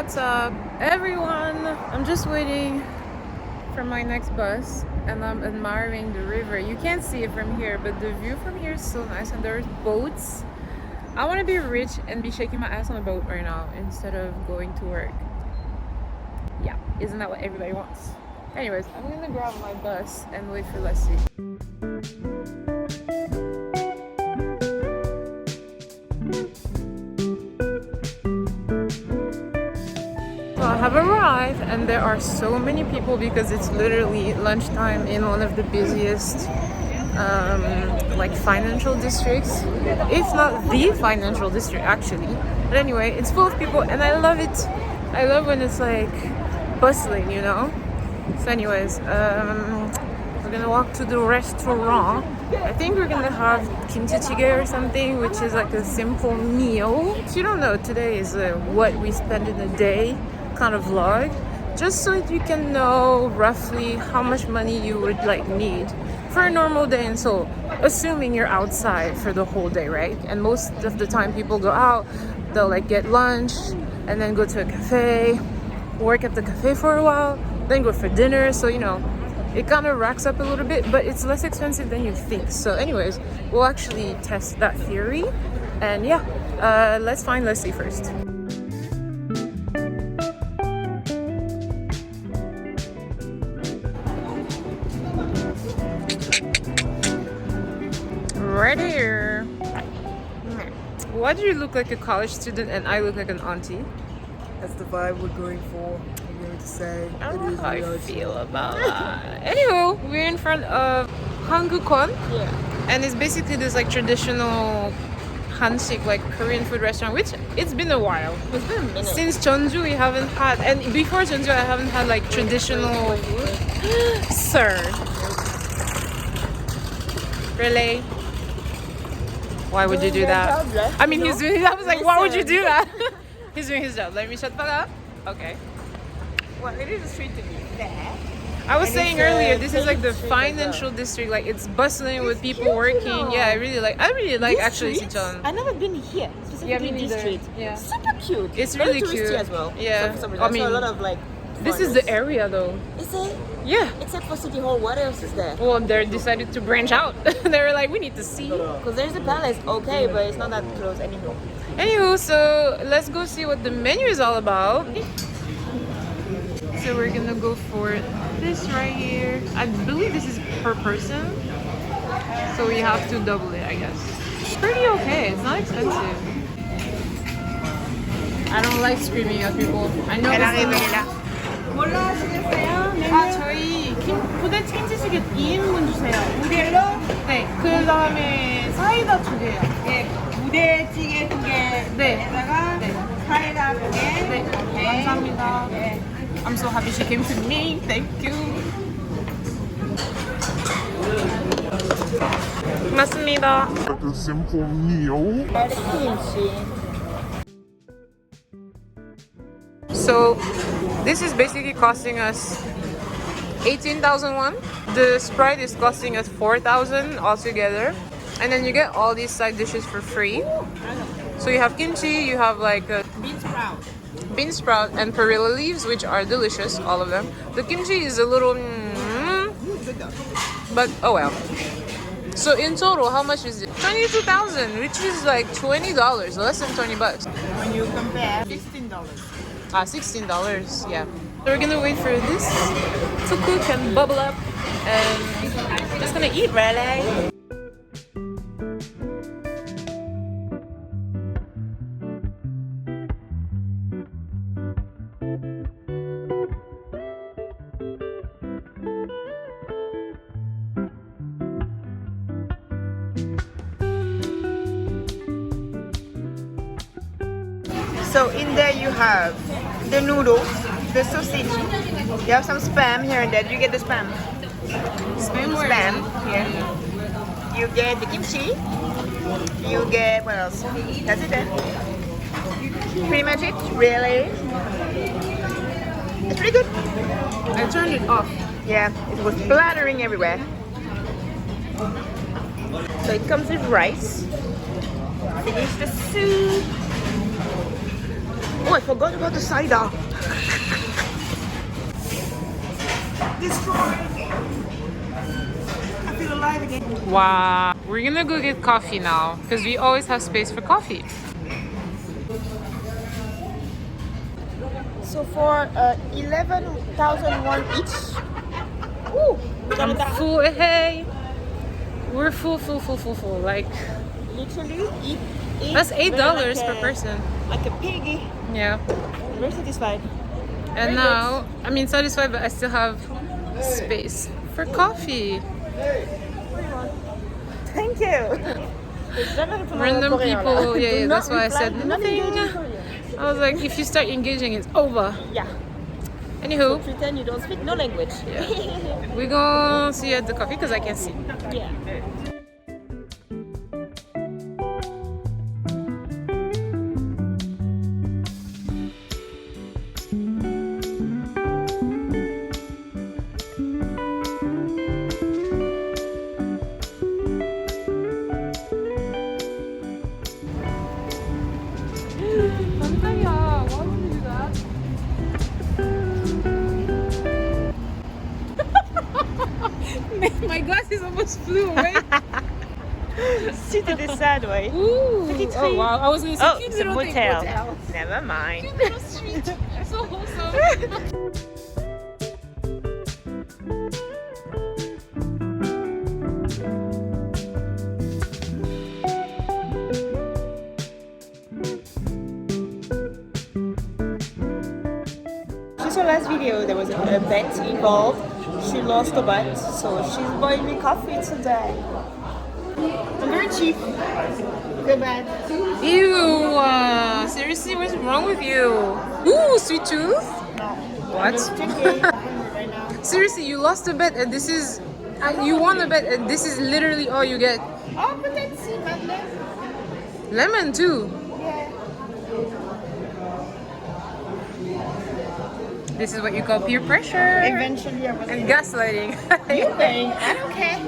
What's up, everyone? I'm just waiting for my next bus and I'm admiring the river. You can't see it from here, but the view from here is so nice and there's boats. I want to be rich and be shaking my ass on a boat right now instead of going to work. Yeah, isn't that what everybody wants? Anyways, I'm gonna grab my bus and wait for Leslie. I have arrived and there are so many people because it's literally lunchtime in one of the busiest like financial districts, if not the financial district actually. But anyway, it's full of people and I love it. I love when it's like bustling, you know. So anyways, we're gonna walk to the restaurant. I think we're gonna have kimchi jjigae or something, which is like a simple meal. If you don't know, today is what we spend in a day kind of vlog, just so that you can know roughly how much money you would like need for a normal day in Seoul, assuming you're outside for the whole day, right? And most of the time people go out, they'll like get lunch and then go to a cafe, work at the cafe for a while, then go for dinner. So you know, it kind of racks up a little bit, but it's less expensive than you think. So anyways, we'll actually test that theory. And yeah, let's find Leslie first. Right here. Why do you look like a college student and I look like an auntie? That's the vibe we're going for. I'm going to say. I don't know how I feel about that. Anywho, we're in front of Hangukon. Yeah. And it's basically this like traditional Hansik, like Korean food restaurant, which it's been a while. It's been a minute. Since Jeonju we haven't had, and before Jeonju I haven't had like traditional Sir. Really? Why would you do that? I mean, he's doing. I was like, why would you do that? He's doing his job. Let me shut that up. Okay. Well, it is a street to be there. I was And saying it's, earlier, this is like the street as well. financial district. Like it's bustling with people cute, working. you know. Yeah, I really like. This actually street, Sicheon. I've never been here, specifically me this neither. street. Yeah. Super cute. It's Very really touristy cute as well. Yeah. So for some reason, I I mean, saw a lot of like. This is the area though. Is it? Yeah. Except for City Hall, what else is there? Well, they decided to branch out. They were like, we need to see. Because there's a palace, okay, but it's not that close anymore. Anywho, so let's go see what the menu is all about. So we're gonna go for this right here. I believe this is per person. So we have to double it, I guess. It's pretty okay. It's not expensive. I don't like screaming at people. I know this 뭘로 하시겠어요? 아, 저희 부대찌개 찌개 2인분 주세요. 무대로? 네. 그 다음에 사이다 2개요. 네, 무대찌개 2개. 네. 에다가 네. 사이다 2개. 네. 감사합니다. 네. I'm so happy she came to me. Thank you. 맞습니다. Like a simple meal. So this is basically costing us 18,000 won. The Sprite is costing us 4,000 altogether. And then you get all these side dishes for free. So you have kimchi, you have like a bean sprout and perilla leaves, which are delicious, all of them. The kimchi is a little but oh well. So in total, how much is it? 22,000, which is like $20, less than 20 bucks. When you compare, $16. $16, yeah. So we're gonna wait for this to cook and bubble up and just gonna eat, really. So in there you have the noodles, the sausage. You have some spam here and there. You get the spam. Spam here. You get the kimchi. You get what else? That's it then. Pretty much it. Really. It's pretty good. I turned it off. Yeah, it was splattering everywhere. So it comes with rice. Finish the soup. Oh, I forgot about the cider. Destroy. I feel alive again. Wow. We're gonna go get coffee now because we always have space for coffee. So for 11,001 each. Ooh, I'm full. Hey, we're full. Like literally eat that's $8 like per person. Like a piggy. Yeah. Very satisfied. And now, I mean, satisfied, but I still have space for coffee. Thank you. Random people. Yeah. That's why I said nothing. I was like, if you start engaging, it's over. Yeah. Anywho, Pretend you don't speak no language. yeah. We're gonna see you at the coffee because I can see. Yeah. Why would you do that? My glasses almost flew away. C'était sad, ouais. Ooh. Petite Oh fille. wow, I was gonna say Oh, cute it's a little thing, motel. Never mind. Cute little street. So wholesome. She's her last video, there was a bet involved. She lost a bet, so she's buying me coffee today. I'm very cheap. Good bad. Ew. Seriously, what's wrong with you? Ooh, sweet tooth. No. What? Right now. Seriously, you lost a bet and this is. You won a bet and this is literally all you get. Oh, but let's see, madeleine. Lemon too. Yeah. This is what you call peer pressure. Eventually, I was And gaslighting. you paying. I don't care.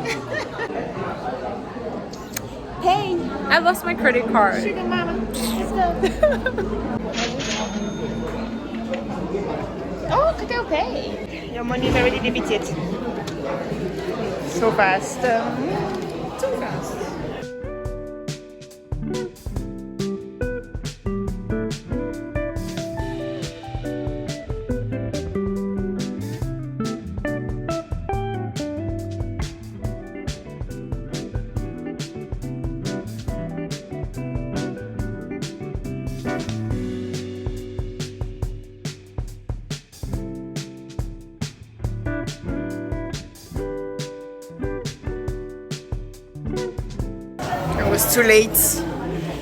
Hey, I lost my credit card. sugar mama. Let's go. Oh, could I pay? Your money is already debited. So fast. Too fast. It was too late.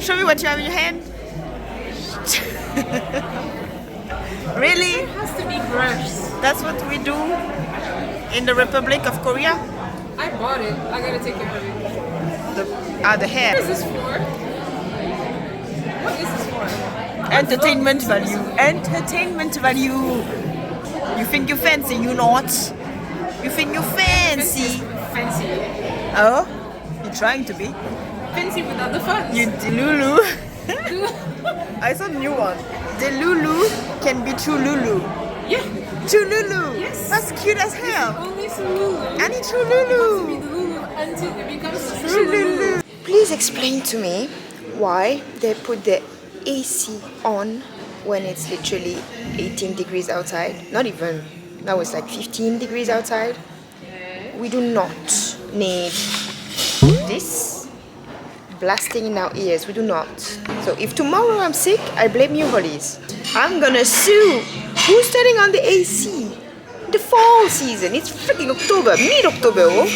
Show me what you have in your hand. Really? It has to be fresh. That's what we do in the Republic of Korea? I bought it. I gotta take care of it. The hair. What is this for? What is this for? Entertainment value. Entertainment value. You think you're fancy, you not. You think you're fancy. Fancy. Oh? You're trying to be. Fancy without the fun. You Delulu. I saw a new one. Delulu can be Chululu. Yeah. Chululu. Yes. That's cute as hell. Only Sululu. I need Chululu. Be the Lulu until it becomes Chululu. Please explain to me why they put the AC on when it's literally 18 degrees outside. Not even. Now it's like 15 degrees outside. We do not need this blasting in our ears. We do not. So if tomorrow I'm sick, I blame you, Hollies. I'm gonna sue. Who's turning on the AC? The fall season. It's freaking October, mid-October. Oh.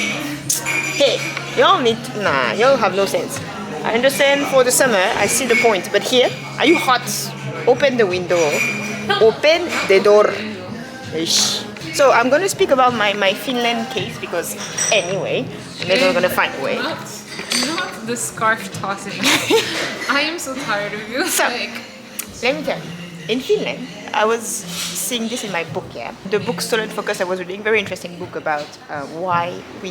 Hey, y'all need. Nah, y'all have no sense. I understand for the summer, I see the point. But here, are you hot? Open the window. Open the door. Ish. So I'm gonna speak about my Finland case because anyway, I'm never gonna find a way. Not the scarf tossing. I am so tired of you. So, Like, let me tell you, in Finland, I was seeing this in my book, yeah. The book Stolen Focus I was reading, very interesting book about why we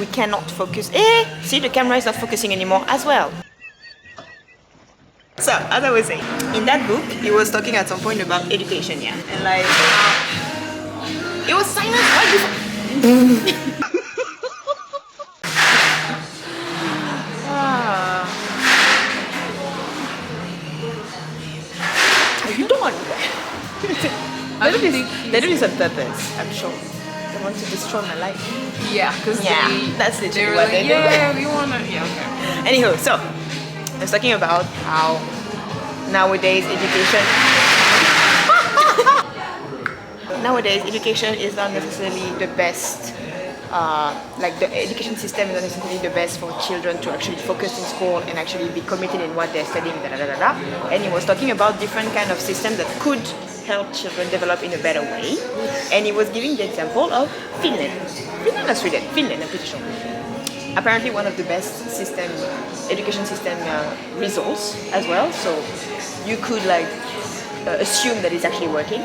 cannot focus. See, the camera is not focusing anymore as well. So, as I was saying, in that book, he was talking at some point about education, yeah, and like it was silence right before. You don't want I don't think they do this on purpose, I'm sure. They want to destroy my life. yeah, because Yeah, that's they literally were what like, they do. yeah, we wanna, yeah, okay. Anywho, so I was talking about how nowadays education is not necessarily the best. Like the education system is not necessarily the best for children to actually focus in school and actually be committed in what they're studying. And he was talking about different kind of systems that could help children develop in a better way. And he was giving the example of Finland. Finland or Sweden? Finland, I'm pretty sure. Apparently one of the best education system results as well. So you could like assume that it's actually working.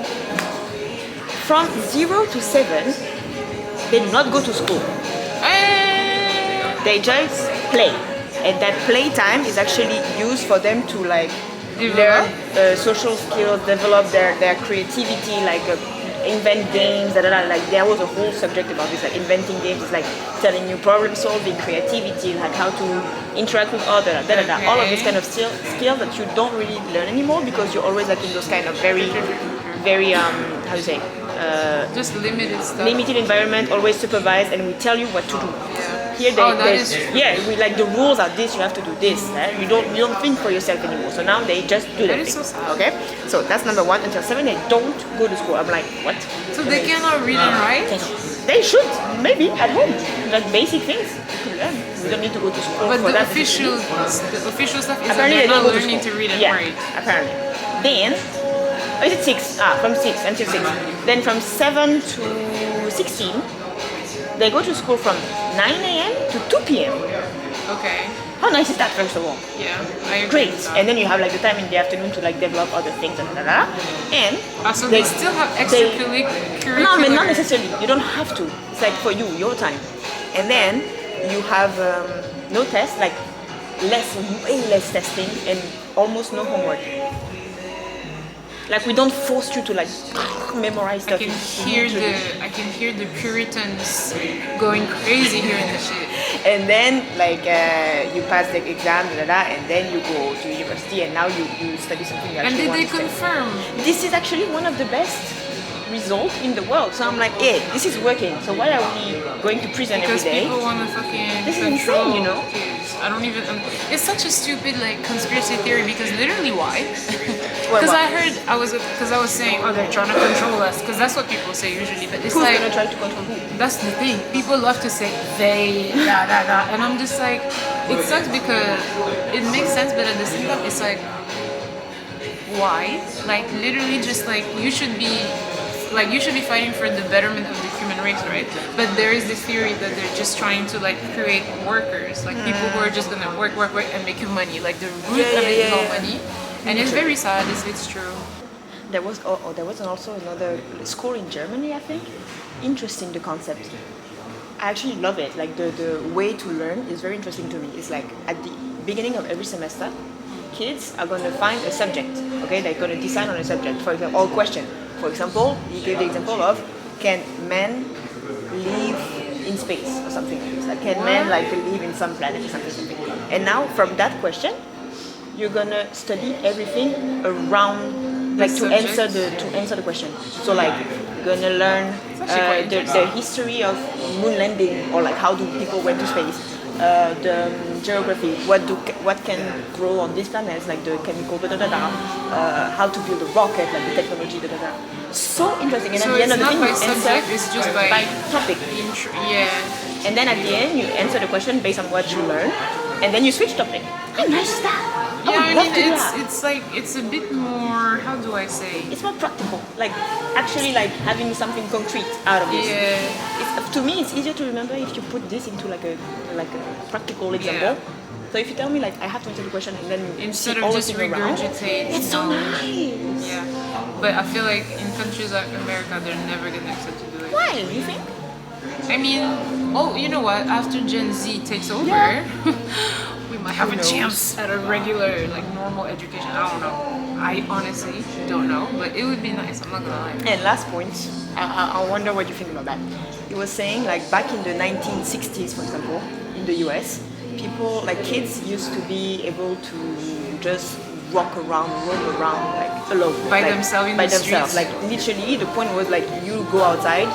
From 0 to 7, they do not go to school. They just play. And that playtime is actually used for them to like learn social skills, develop their creativity, like invent games, like there was a whole subject about this, like inventing games, it's like telling you problem solving, creativity, like how to interact with others, all of this kind of skills that you don't really learn anymore because you're always like in those kind of very how do you say, just limited stuff. limited environment, always supervised, and we tell you what to do. Here that is true. yeah, we like the rules are this, you have to do this. You don't think for yourself anymore. So now they just do That that is thing. so sad. Okay? So that's number 1. Until 7 they don't go to school. I'm like, what? So they cannot read and write? They should, maybe at home. Like basic things you could learn. We don't need to go to school But for the that. official stuff is that Apparently they're they don't not go to learning school. to read and Yeah, write. apparently. Then, is it 6? From 6 until 6. Then from 7 to 16, they go to school from 9 a.m. to 2 p.m. Okay. How nice is that, first of all? Yeah, I agree. Great. with that. And then you have like the time in the afternoon to like develop other things, and So they still have extracurricular. no, I mean not necessarily. You don't have to. It's like for you, your time. And then you have no tests, like way less testing, and almost no homework. Like we don't force you to like memorize I stuff. can hear the Puritans going crazy here in the shit. And then like you pass the exam, and then you go to university, and now you study something you And actually did want they to study. confirm? This is actually one of the best results in the world. So I'm like, hey, this is working. So why are we going to prison Because every day? people want to fucking This is control insane, you know? kids. I don't even. It's such a stupid like conspiracy theory because literally why? Because I was saying, oh, they're trying to control us. Because that's what people say usually. But it's Who's like gonna try to control who? that's the thing. People love to say they, and I'm just like, it sucks because it makes sense, but at the same time, it's like, why? Like literally, just like you should be fighting for the betterment of the human race, right? But there is this theory that they're just trying to like create workers, like people who are just gonna work and make you money. Like the root of it is all money, and it's very sad. It's true. There was also another school in Germany, I think. Interesting, the concept. I actually love it. Like the way to learn is very interesting to me. It's like at the beginning of every semester, kids are going to find a subject. Okay, they're going to decide on a subject. For example, or question. For example, he gave the example of can men live in space or something like this. Like can men like live in some planet or something. And now from that question, you're gonna study everything around like to answer the question. So like you're gonna learn the history of moon landing, or like how do people went to space, the geography, what can grow on these planets, like the chemical how to build a rocket, like the technology So interesting. And So at the end it's of the not thing by you subject, answer it's just by topic. Yeah. And then at the end you answer the question based on what you learn, and then you switch topic. How nice is that? Yeah, I would love mean, to do that. it's like, it's a bit more, how do I say? It's more practical, like actually like having something concrete out of this. Yeah. To me, it's easier to remember if you put this into like a practical example. So if you tell me like I have to answer the question and then Instead see of all just the things around, regurgitate it's so knowledge. nice. Yeah. But I feel like in countries like America, they're never gonna accept to do it. Why? You think? I mean, oh, you know what? After Gen Z takes over, we might have a chance at a regular, like normal education. I don't know. I honestly don't know, but it would be nice. I'm not gonna lie. And last point, I wonder what you think about that. He was saying like back in the 1960s, for example, in the US, people like kids used to be able to just walk around, roam around like alone, By like, themselves in by the themselves. streets. Like literally, the point was like you go outside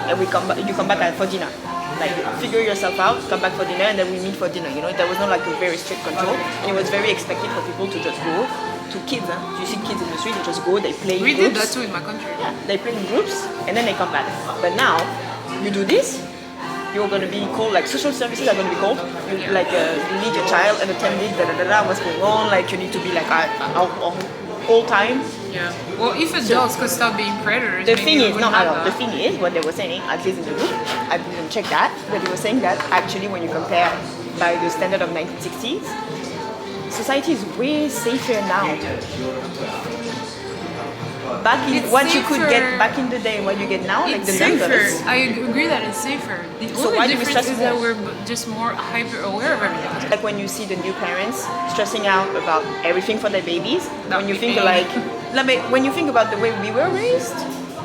and you come back for dinner. Like figure yourself out, come back for dinner, and then we meet for dinner. You know, there was not like a very strict control, and it was very expected for people to just go. To kids, you see kids in the street, they just go, they play in We groups. did that too in my country. Yeah, they play in groups and then they come back. But now, you do this, you're going to be called, like social services are going to be called. You, like you need your child and attend it, what's going on, like you need to be like all time. Yeah. Well, if adults could stop being predators, The maybe thing we is, wouldn't no, have the that. thing is, what they were saying, at least in the group, I didn't check that, but they were saying that actually when you compare by the standard of 1960s, society is way safer now. Back in It's what you could safer. get back in the day, what you get now, like It's the safer. numbers. I agree that it's safer. The So why only do we difference stress is that more? we're just more hyper aware of everything. Like when you see the new parents stressing out about everything for their babies, Not when you me. think like, no, but when you think about the way we were raised,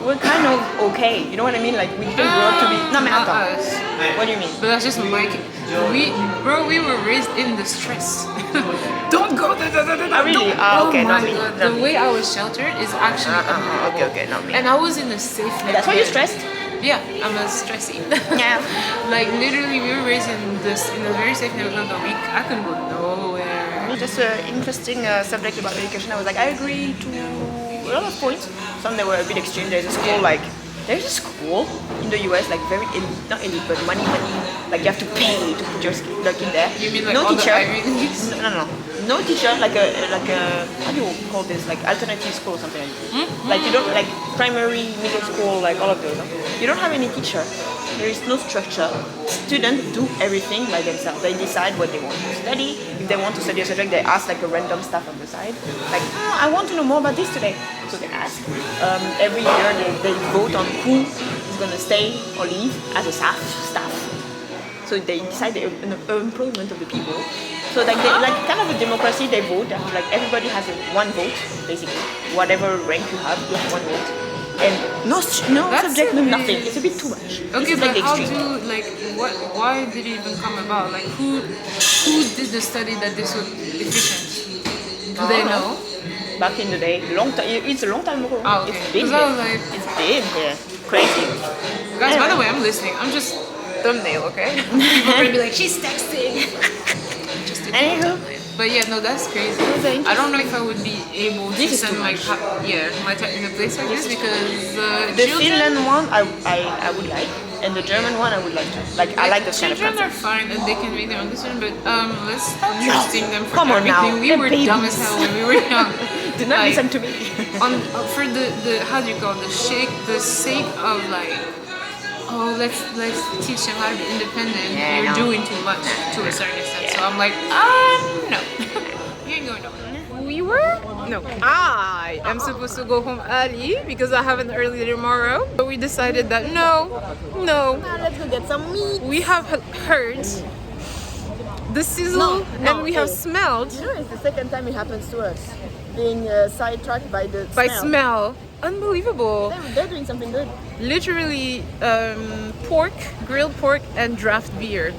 we're kind of okay. You know what I mean? Like we didn't grow up to be. No, mais Not attends. us. What do you mean? But that's just my we were raised in the stress. Don't go. really? Ah, okay, Oh not my me, god. not The me. way I was sheltered is actually unbelievable. okay, not me. And I was in a safe net. That's why you're bed. stressed. Yeah, I'm a stressy. Yeah. Like literally, we were raised in a very safe neighborhood. But I couldn't go nowhere. It's just an interesting subject about education. I was like, I agree to a lot of points. Some that were a bit extreme. There's a school in the US, like very elite, not elite, but money. Like you have to pay to put your kid there. You mean like no all teacher? the Ivy Leagues? No teacher. Like a how do you call this? Like alternative school or something like that. Like you don't like primary, middle school, like all of those. You don't have any teacher. There is no structure. Students do everything by themselves. They decide what they want to study. If they want to study a subject, they ask like a random stuff on the side. Like, I want to know more about this today. So they ask. Every year they vote on who is going to stay or leave as a staff. So they decide the employment of the people. So like kind of a democracy. They vote. Like everybody has one vote basically. Whatever rank you have one vote. And no That's subject, no a bit- nothing. It's a bit too much. Okay, This is but like the how extreme. why did it even come about? Like who did the study that this was efficient? Do they know? Back in the day, long time. It's a long time ago. Ah, okay. It's been 'Cause I was here. like- It's been here. Crazy. Guys, by the way, I'm listening. I'm just thumbnail, okay? People are gonna be like, she's texting. Just a Anywho. thumbnail. But yeah, no, that's crazy. very I don't know if I would be able to This is send too like much. my child in a place like this because The children, Finland one I would like, and the German one I would like to. Like I like this kind of children concept. are fine and they can make their own decision, but let's stop trusting them for Come on now, everything. We they're were dumb as babies. hell when we were young. Do not Like, listen to me. for the how do you call it, the sake of like, oh, let's teach them how to be independent. Yeah, You're no. doing too much to a certain extent. So I'm like, no, you ain't going nowhere. I am supposed to go home early because I have an early tomorrow. But we decided that no, Let's go get some meat. we have heard the sizzle and we have smelled You know, it's the second time it happens to us. Being sidetracked by the by smell. Unbelievable. They're doing something good. Literally grilled pork and draft beer.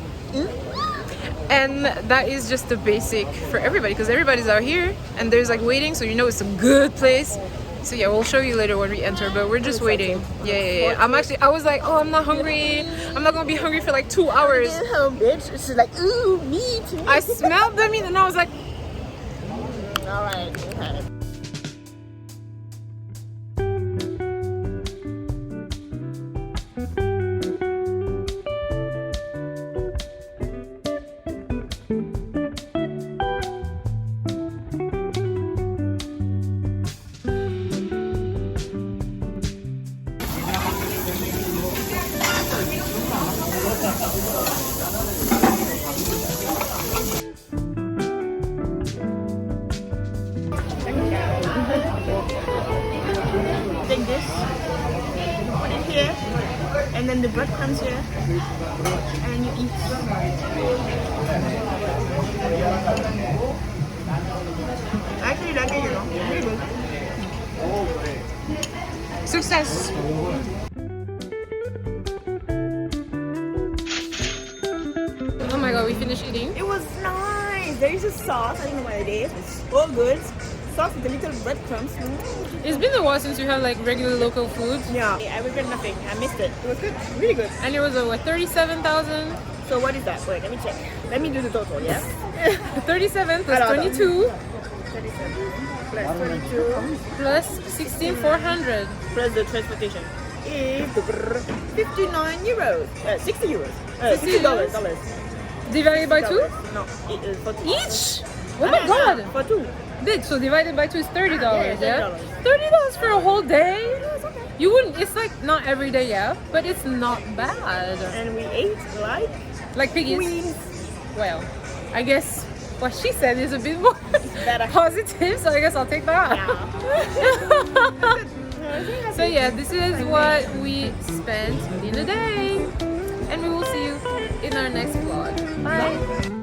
And that is just the basic for everybody because everybody's out here and there's like waiting, so you know it's a good place. So yeah, we'll show you later when we enter, but we're just waiting. Yeah. I was like, oh, I'm not hungry. I'm not gonna be hungry for like 2 hours. home, bitch. She's like, ooh, meat. I smelled the meat and I was like, Alright, okay. And then the breadcrumbs here. And you eat. I actually like it, you know. Very good. Success! Oh my god, we finished eating. It was nice. There is a sauce. I don't know what it is. It's so good. Sauce with the little breadcrumbs. It's been a while since you have like regular local food. Yeah. I regret nothing. I missed it. It was good. Really good. And it was what, 37,000? So what is that? Wait, let me check. Let me do the total, yeah? 37 plus Hold on. 22 37 plus 22 plus 16,400. plus the transportation is 59 euros. 60 euros. 60 $60. euros? Dollars. Divided by 2? No, it is for two. Each? Oh my god! For two. Big, so divided by 2 is $30, yeah, yeah? $30 for a whole day? You wouldn't, it's like not every day, yeah, but it's not bad. And we ate Like piggies. queens. Well, I guess what she said is a bit more Better. positive, so I guess I'll take that. So yeah, this is what we spent in a day. And we will see you in our next vlog. Bye!